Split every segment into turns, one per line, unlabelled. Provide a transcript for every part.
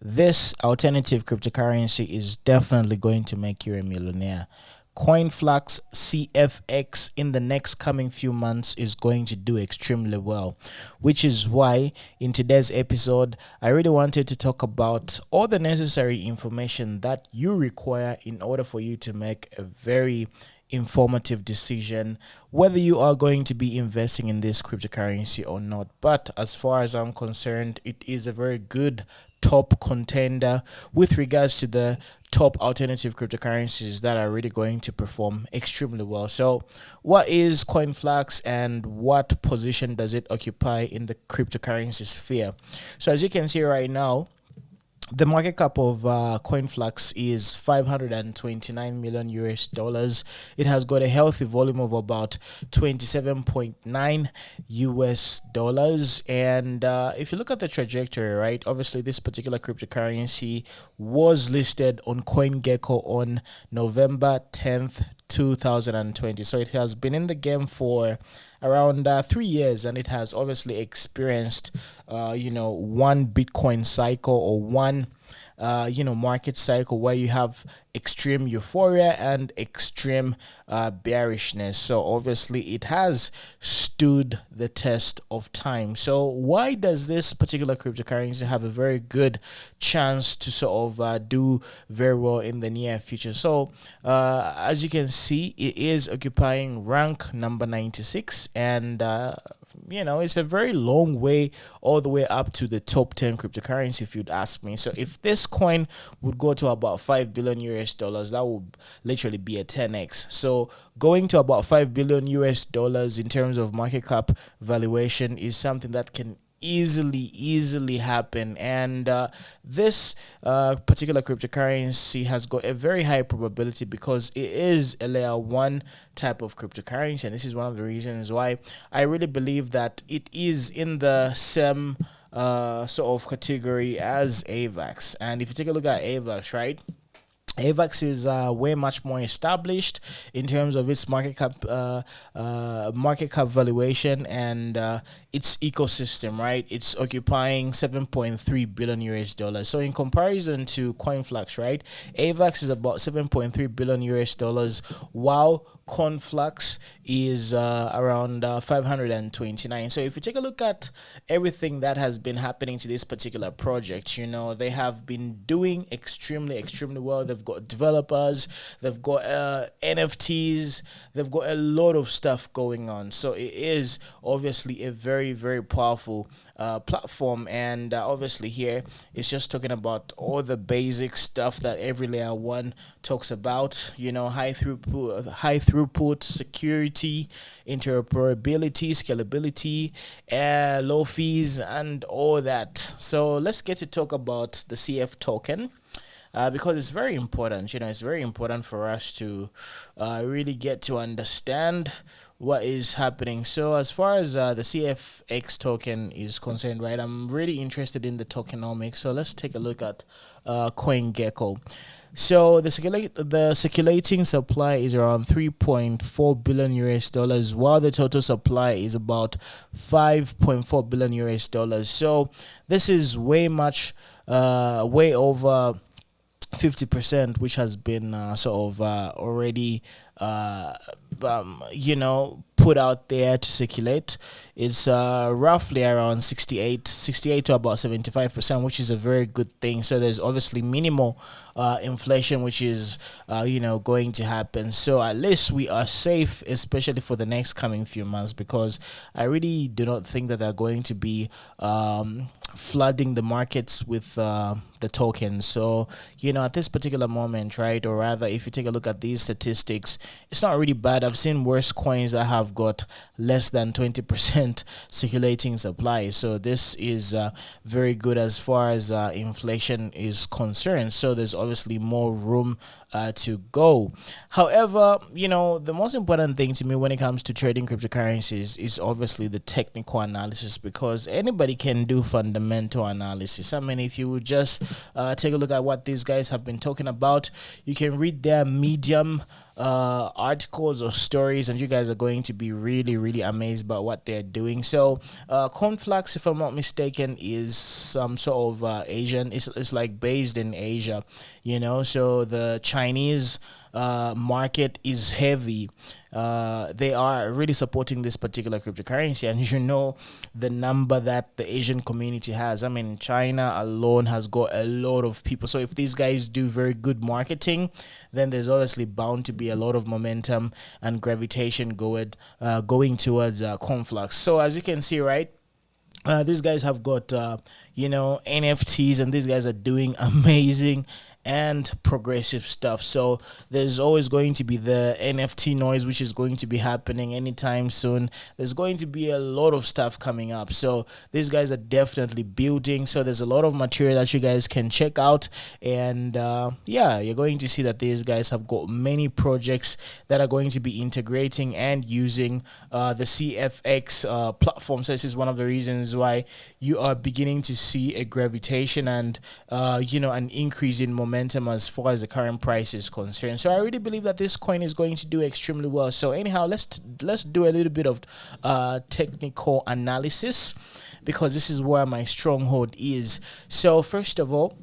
this alternative cryptocurrency is definitely going to make you a millionaire. Conflux CFX in the next coming few months is going to do extremely well, which is why in today's episode I really wanted to talk about all the necessary information that you require in order for you to make a very informative decision whether you are going to be investing in this cryptocurrency or not. But as far as I'm concerned, it is a very good top contender with regards to the top alternative cryptocurrencies that are really going to perform extremely well. So what is Conflux and what position does it occupy in the cryptocurrency sphere? So as you can see right now, the market cap of Conflux is 529 million US dollars. It has got a healthy volume of about 27.9 US dollars. And if you look at the trajectory, right, obviously this particular cryptocurrency was listed on CoinGecko on November 10th, 2020. So it has been in the game for around 3 years, and it has obviously experienced one Bitcoin cycle or one market cycle where you have extreme euphoria and extreme bearishness. So obviously it has stood the test of time. So why does this particular cryptocurrency have a very good chance to sort of do very well in the near future? So as you can see, it is occupying rank number 96, and it's a very long way all the way up to the top 10 cryptocurrency, if you'd ask me. So if this coin would go to about 5 billion US dollars, that would literally be a 10x. So going to about 5 billion US dollars in terms of market cap valuation is something that can easily happen. And this particular cryptocurrency has got a very high probability because it is a layer 1 type of cryptocurrency, and this is one of the reasons why I really believe that it is in the same sort of category as AVAX. And if you take a look at AVAX, right, AVAX is way much more established in terms of its market cap valuation and its ecosystem, right? It's occupying 7.3 billion US dollars. So in comparison to Conflux, right, AVAX is about 7.3 billion US dollars, while Conflux is around 529. So if you take a look at everything that has been happening to this particular project, they have been doing extremely well. They've got developers, they've got NFTs, they've got a lot of stuff going on. So it is obviously a very powerful platform. And obviously here it's just talking about all the basic stuff that every layer 1 talks about, high throughput, security, interoperability, scalability, low fees, and all that. So let's get to talk about the CF token. Because it's very important, it's very important for us to really get to understand what is happening. So as far as the CFX token is concerned, right, I'm really interested in the tokenomics. So let's take a look at CoinGecko. So the circulating supply is around 3.4 billion US dollars, while the total supply is about 5.4 billion US dollars. So this is way over 50%, which has been already put out there to circulate. It's roughly around 68 to about 75%, which is a very good thing. So there's obviously minimal inflation, which is going to happen. So at least we are safe, especially for the next coming few months, because I really do not think that they're going to be flooding the markets with the tokens. So at this particular moment, right, or rather if you take a look at these statistics, it's not really bad. I've seen worse coins that have got less than 20% circulating supply. So this is very good as far as inflation is concerned. So there's obviously more room to go. However, the most important thing to me when it comes to trading cryptocurrencies is obviously the technical analysis, because anybody can do fundamental analysis. I mean, if you would just take a look at what these guys have been talking about. You can read their Medium articles or stories, and you guys are going to be really amazed about what they're doing. So Conflux, if I'm not mistaken, is some sort of Asian. It's like based in Asia, you know. So the Chinese market is heavy. They are really supporting this particular cryptocurrency, and you know the number that the Asian community has. I mean, China alone has got a lot of people. So if these guys do very good marketing, then there's obviously bound to be a lot of momentum and gravitation going towards Conflux. So as you can see, right, these guys have got you know, NFTs, and these guys are doing amazing and progressive stuff. So there's always going to be the NFT noise, which is going to be happening anytime soon. There's going to be a lot of stuff coming up, so these guys are definitely building. So there's a lot of material that you guys can check out, and yeah, you're going to see that these guys have got many projects that are going to be integrating and using the CFX platform. So this is one of the reasons why you are beginning to see a gravitation and you know, an increase in momentum as far as the current price is concerned. So I really believe that this coin is going to do extremely well. So anyhow, let's do a little bit of technical analysis, because this is where my stronghold is. So first of all,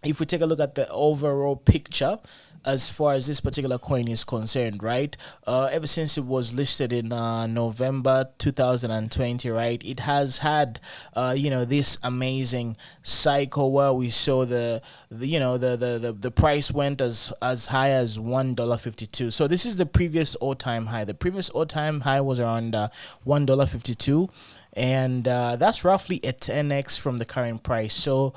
if we take a look at the overall picture as far as this particular coin is concerned, right, ever since it was listed in November 2020, right, it has had you know, this amazing cycle where we saw the price went as high as $1.52. So this is the previous all-time high. The previous all-time high was around $1.52, and that's roughly a 10x from the current price. So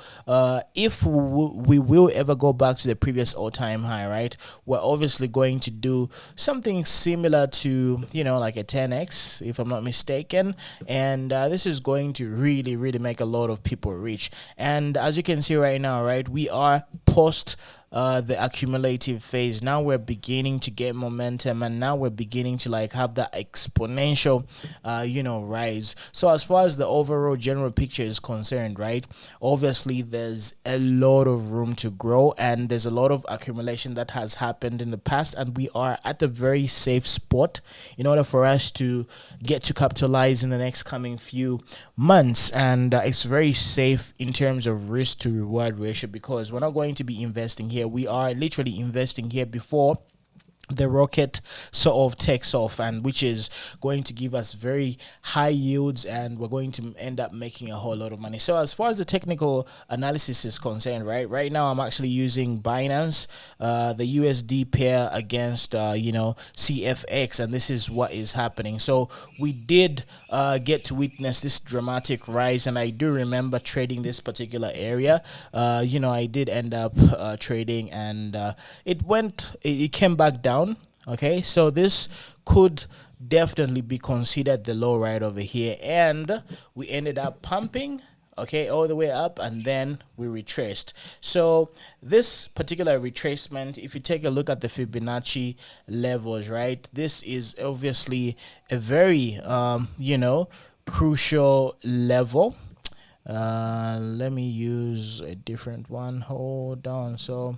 if we will ever go back to the previous all-time high, right, we're obviously going to do something similar to, you know, like a 10x, if I'm not mistaken, and this is going to really make a lot of people rich. And as you can see right now, right, we are post the accumulative phase. Now we're beginning to get momentum, and now we're beginning to like have that exponential you know, rise. So as far as the overall general picture is concerned, right, obviously there's a lot of room to grow, and there's a lot of accumulation that has happened in the past, and we are at a very safe spot in order for us to get to capitalize in the next coming few months. And it's very safe in terms of risk to reward ratio, because we're not going to be investing here. We are literally investing here before the rocket sort of takes off, and which is going to give us very high yields, and we're going to end up making a whole lot of money. So as far as the technical analysis is concerned, right now I'm actually using Binance, the USD pair against you know, CFX, and this is what is happening. So we did get to witness this dramatic rise, and I do remember trading this particular area. You know, I did end up trading, and it came back down. Okay, so this could definitely be considered the low right over here, and we ended up pumping, okay, all the way up, and then we retraced. So this particular retracement, if you take a look at the Fibonacci levels, right, this is obviously a very you know, crucial level. Let me use a different one. Hold on. So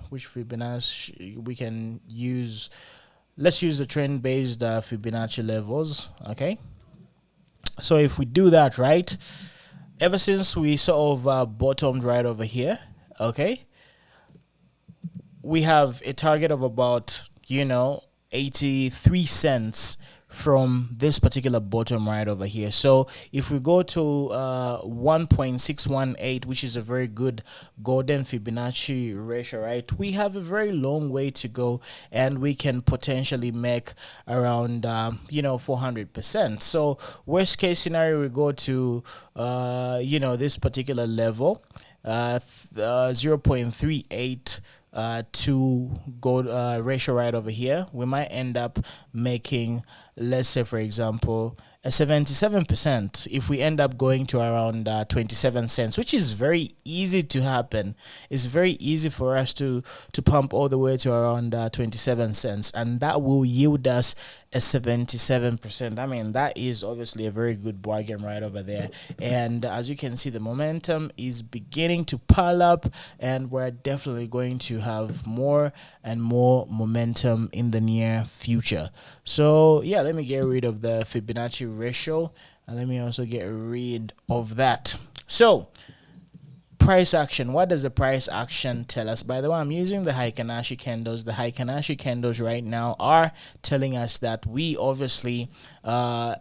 which Fibonacci we can use? Let's use the trend based Fibonacci levels. Okay, so if we do that, right, ever since we sort of bottomed right over here, okay, we have a target of about, you know, 83 cents from this particular bottom right over here. So if we go to 1.618, which is a very good golden Fibonacci ratio, right, we have a very long way to go, and we can potentially make around you know, 400%. So worst case scenario, we go to you know, this particular level, 0.38 to gold ratio right over here. We might end up making let's say for example a 77%, if we end up going to around 27 cents, which is very easy to happen. It's very easy for us to pump all the way to around 27 cents, and that will yield us a 77%. I mean, that is obviously a very good bargain right over there. And as you can see, the momentum is beginning to pile up, and we're definitely going to have more and more momentum in the near future. So yeah, let me get rid of the Fibonacci ratio, and let me also get rid of that. So price action. What does the price action tell us? By the way, I'm using the Heikin-Ashi candles. The Heikin-Ashi candles right now are telling us that we obviously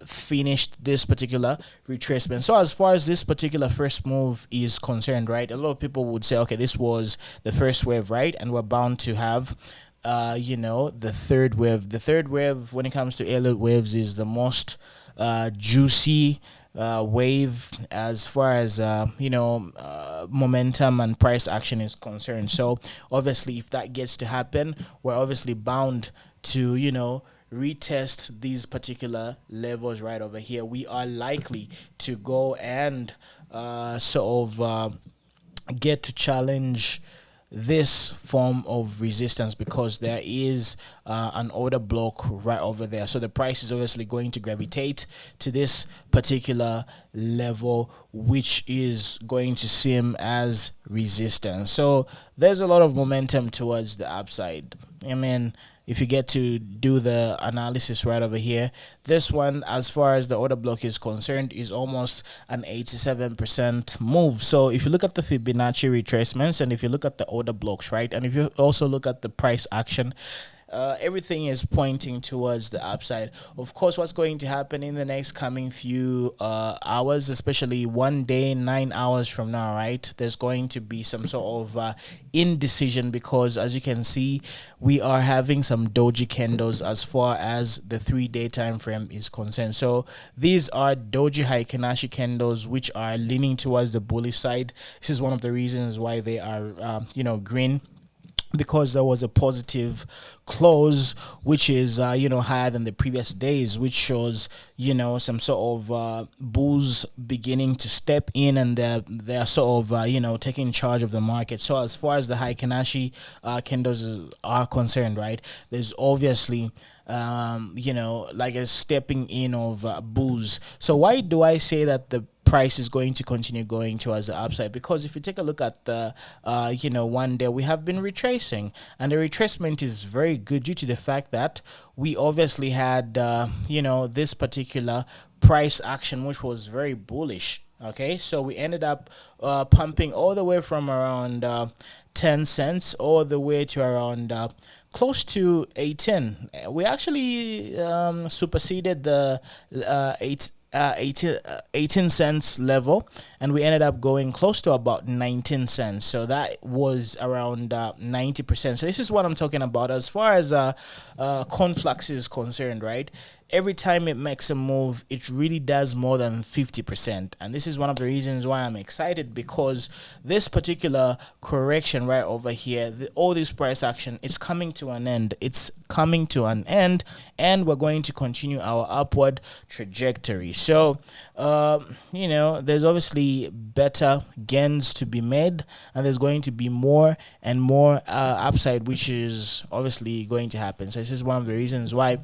finished this particular retracement. So as far as this particular first move is concerned, right, a lot of people would say, okay, this was the first wave, right, and we're bound to have the third wave. The third wave, when it comes to Elliott waves, is the most juicy wave as far as momentum and price action is concerned. So obviously, if that gets to happen, we're obviously bound to retest these particular levels right over here. We are likely to go and get to challenge this form of resistance, because there is an order block right over there. So the price is obviously going to gravitate to this particular level, which is going to seem as resistance. So there's a lot of momentum towards the upside. I mean, if you get to do the analysis right over here, this one, as far as the order block is concerned, is almost an 87% move. So if you look at the Fibonacci retracements, and if you look at the order blocks, right, and if you also look at the price action, everything is pointing towards the upside. Of course, what's going to happen in the next coming few hours, especially 1 day, 9 hours from now, right, there's going to be some sort of indecision, because as you can see, we are having some doji candles as far as the 3-day time frame is concerned. So these are doji Heikin-Ashi candles, which are leaning towards the bullish side. This is one of the reasons why they are green, because there was a positive close, which is higher than the previous days, which shows some sort of bulls beginning to step in, and they're sort of taking charge of the market. So as far as the Heikin-Ashi candles are concerned, right, there's obviously like a stepping in of bulls. So why do I say that the price is going to continue going towards the upside? Because if you take a look at the 1 day, we have been retracing, and the retracement is very good due to the fact that we obviously had this particular price action, which was very bullish. Okay, so we ended up pumping all the way from around 10 cents all the way to around close to 18. We actually superseded the 18 cents level, and we ended up going close to about 19 cents. So that was around 90%. So this is what I'm talking about as far as Conflux is concerned, right? Every time it makes a move, it really does more than 50%. And this is one of the reasons why I'm excited, because this particular correction right over here, all this price action, it's coming to an end. It's coming to an end, and we're going to continue our upward trajectory. So, there's obviously better gains to be made, and there's going to be more and more upside, which is obviously going to happen. So this is one of the reasons why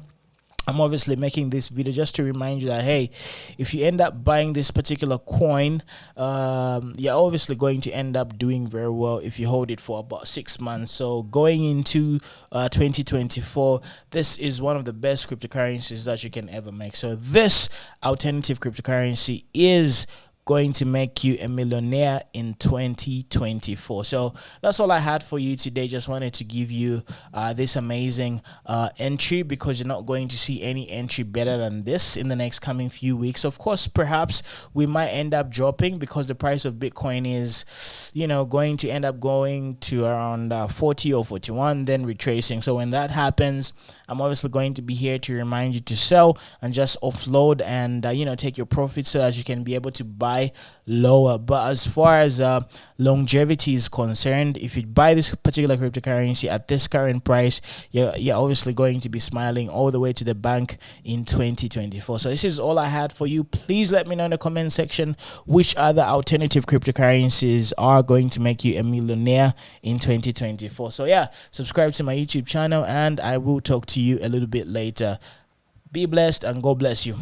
I'm obviously making this video, just to remind you that, hey, if you end up buying this particular coin, you're obviously going to end up doing very well if you hold it for about 6 months. So going into 2024, this is one of the best cryptocurrencies that you can ever make. So this alternative cryptocurrency is going to make you a millionaire in 2024. So that's all I had for you today. Just wanted to give you this amazing entry, because you're not going to see any entry better than this in the next coming few weeks. Of course, perhaps we might end up dropping, because the price of Bitcoin is going to end up going to around 40 or 41, then retracing. So when that happens, I'm obviously going to be here to remind you to sell and just offload and take your profits, so as you can be able to buy buy lower. But as far as longevity is concerned, if you buy this particular cryptocurrency at this current price, you're obviously going to be smiling all the way to the bank in 2024. So this is all I had for you. Please let me know in the comment section which other alternative cryptocurrencies are going to make you a millionaire in 2024. So yeah, subscribe to my YouTube channel, and I will talk to you a little bit later. Be blessed and God bless you.